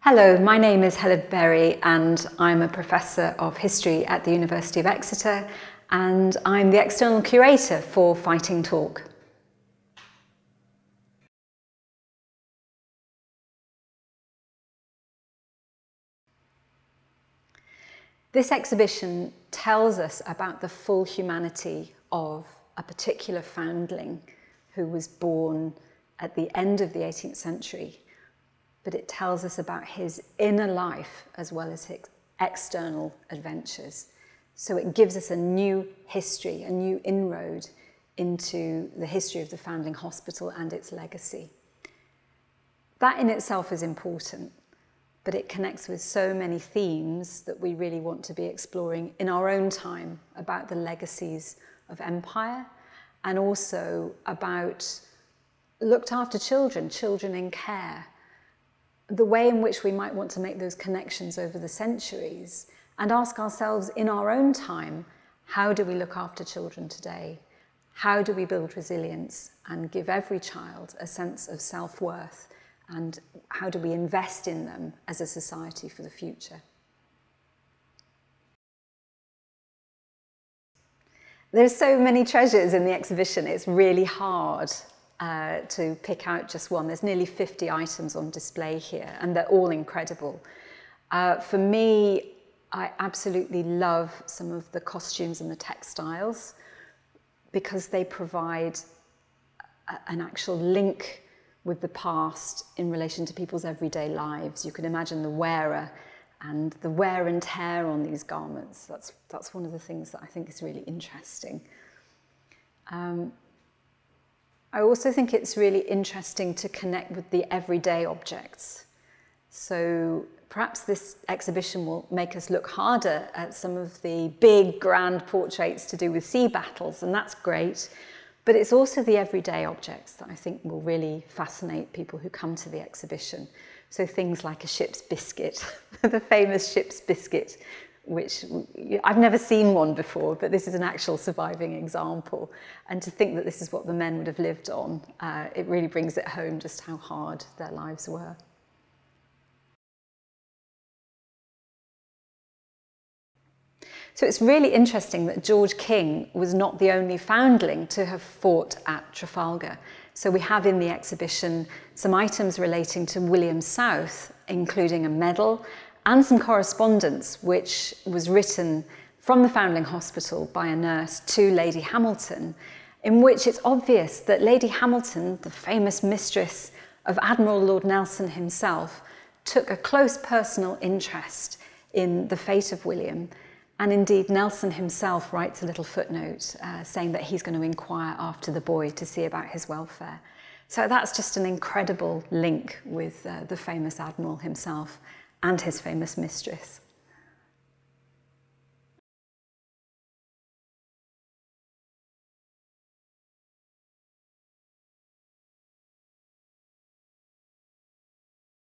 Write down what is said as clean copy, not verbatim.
Hello, my name is Helen Berry and I'm a Professor of History at the University of Exeter, and I'm the external curator for Fighting Talk. This exhibition tells us about the full humanity of a particular foundling who was born at the end of the 18th century, but it tells us about his inner life as well as his external adventures. So it gives us a new history, a new inroad into the history of the Foundling Hospital and its legacy. That in itself is important, but it connects with so many themes that we really want to be exploring in our own time about the legacies of empire, and also about looked after children, children in care, the way in which we might want to make those connections over the centuries and ask ourselves in our own time, how do we look after children today? How do we build resilience and give every child a sense of self-worth? And how do we invest in them as a society for the future? There's so many treasures in the exhibition, it's really hard to pick out just one. There's nearly 50 items on display here, and they're all incredible. For me, I absolutely love some of the costumes and the textiles because they provide an actual link with the past in relation to people's everyday lives. You can imagine the wearer and the wear and tear on these garments. That's one of the things that I think is really interesting. I also think it's really interesting to connect with the everyday objects. So perhaps this exhibition will make us look harder at some of the big, grand portraits to do with sea battles, and that's great. But it's also the everyday objects that I think will really fascinate people who come to the exhibition. So things like a ship's biscuit, the famous ship's biscuit, which I've never seen one before, but this is an actual surviving example. And to think that this is what the men would have lived on, it really brings it home just how hard their lives were. So it's really interesting that George King was not the only foundling to have fought at Trafalgar. So we have in the exhibition some items relating to William South, including a medal and some correspondence which was written from the Foundling Hospital by a nurse to Lady Hamilton, in which it's obvious that Lady Hamilton, the famous mistress of Admiral Lord Nelson himself, took a close personal interest in the fate of William. And indeed, Nelson himself writes a little footnote saying that he's going to inquire after the boy to see about his welfare. So that's just an incredible link with the famous Admiral himself and his famous mistress.